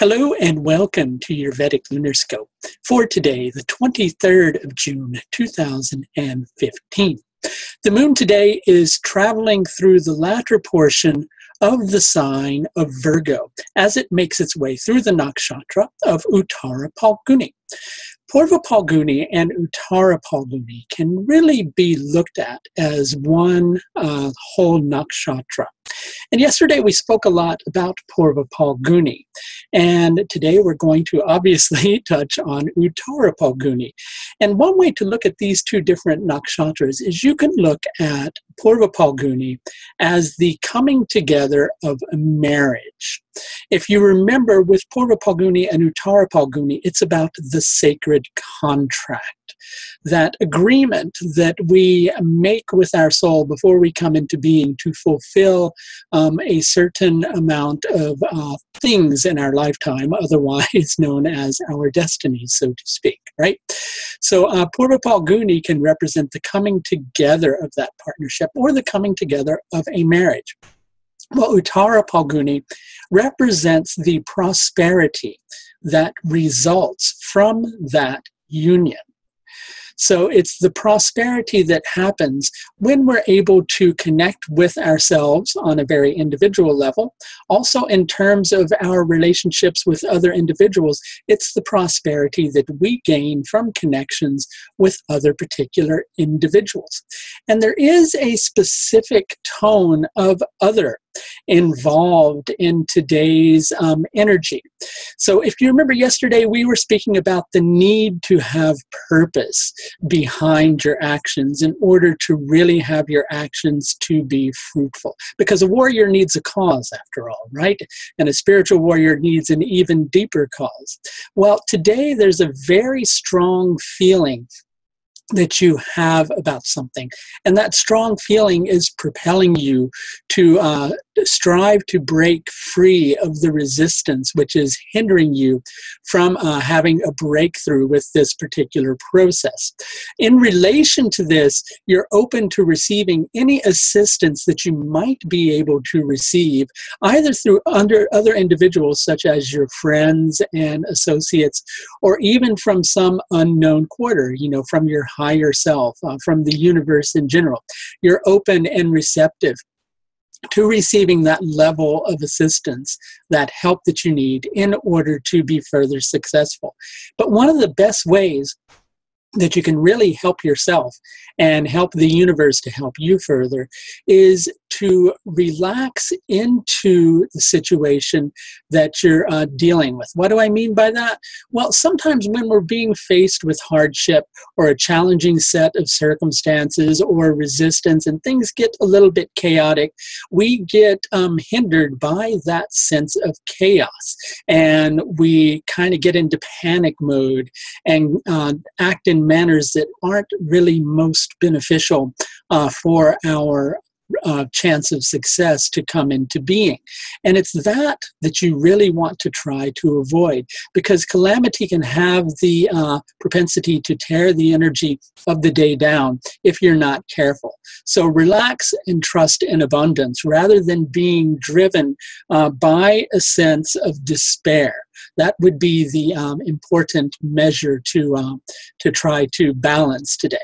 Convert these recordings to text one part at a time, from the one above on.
Hello and welcome to your Vedic Lunar Scope for today, the 23rd of June, 2015. The moon today is traveling through the latter portion of the sign of Virgo as it makes its way through the nakshatra of Uttara Phalguni. Purva Phalguni and Uttara Phalguni can really be looked at as one whole nakshatra. And yesterday we spoke a lot about Purva Phalguni, and today we're going to obviously touch on Uttara Phalguni. And one way to look at these two different nakshatras is you can look at Purva Phalguni as the coming together of a marriage. If you remember, with Purva Phalguni and Uttara Phalguni, it's about the sacred contract, that agreement that we make with our soul before we come into being to fulfill a certain amount of things in our lifetime, otherwise known as our destinies, so to speak, right? So Purva Phalguni can represent the coming together of that partnership or the coming together of a marriage. Well, Uttara Phalguni represents the prosperity that results from that union. So it's the prosperity that happens when we're able to connect with ourselves on a very individual level. Also, in terms of our relationships with other individuals, it's the prosperity that we gain from connections with other particular individuals. And there is a specific tone of other involved in today's energy. So if you remember yesterday, we were speaking about the need to have purpose behind your actions in order to really have your actions to be fruitful. Because a warrior needs a cause, after all, right? And a spiritual warrior needs an even deeper cause. Well, today there's a very strong feeling that you have about something. And that strong feeling is propelling you to strive to break free of the resistance, which is hindering you from having a breakthrough with this particular process. In relation to this, you're open to receiving any assistance that you might be able to receive, either through other individuals, such as your friends and associates, or even from some unknown quarter, from your higher self, from the universe in general. You're open and receptive to receiving that level of assistance, that help that you need in order to be further successful. But one of the best ways that you can really help yourself and help the universe to help you further is to relax into the situation that you're dealing with. What do I mean by that? Well, sometimes when we're being faced with hardship or a challenging set of circumstances or resistance and things get a little bit chaotic, we get hindered by that sense of chaos. And we kind of get into panic mode and act in manners that aren't really most beneficial for our chance of success to come into being. And it's that you really want to try to avoid, because calamity can have the propensity to tear the energy of the day down if you're not careful. So relax and trust in abundance rather than being driven by a sense of despair. That would be the important measure to try to balance today.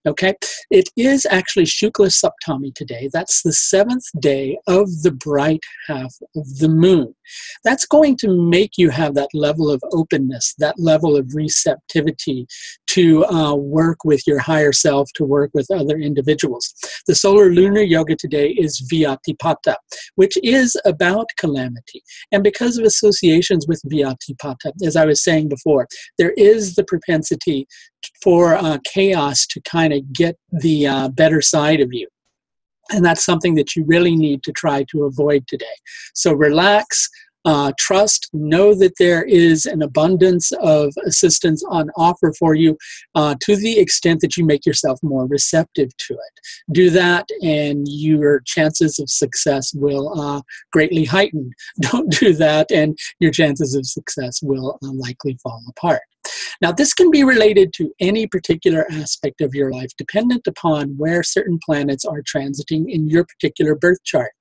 Okay, it is actually Shukla Saptami today. That's the 7th day of the bright half of the moon. That's going to make you have that level of openness, that level of receptivity to work with your higher self, to work with other individuals. The solar lunar yoga today is Vyatipata, which is about calamity. And because of associations with Vyatipata, as I was saying before, there is the propensity for chaos to kind of get the better side of you. And that's something that you really need to try to avoid today. So relax, trust, know that there is an abundance of assistance on offer for you to the extent that you make yourself more receptive to it. Do that and your chances of success will greatly heighten. Don't do that and your chances of success will likely fall apart. Now, this can be related to any particular aspect of your life, dependent upon where certain planets are transiting in your particular birth chart.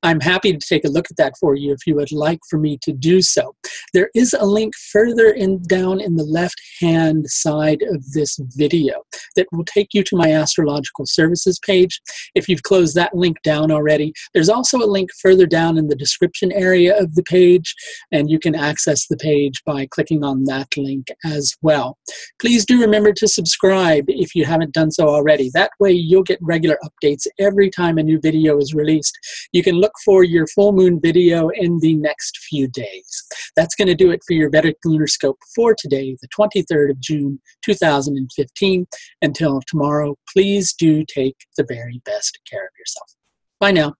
I'm happy to take a look at that for you if you would like for me to do so. There is a link further down in the left-hand side of this video that will take you to my astrological services page. If you've closed that link down already, there's also a link further down in the description area of the page, and you can access the page by clicking on that link as well. Please do remember to subscribe if you haven't done so already. That way you'll get regular updates every time a new video is released. You can look for your full moon video in the next few days. That's going to do it for your Vedic Lunar Scope for today, the 23rd of June, 2015. Until tomorrow, please do take the very best care of yourself. Bye now.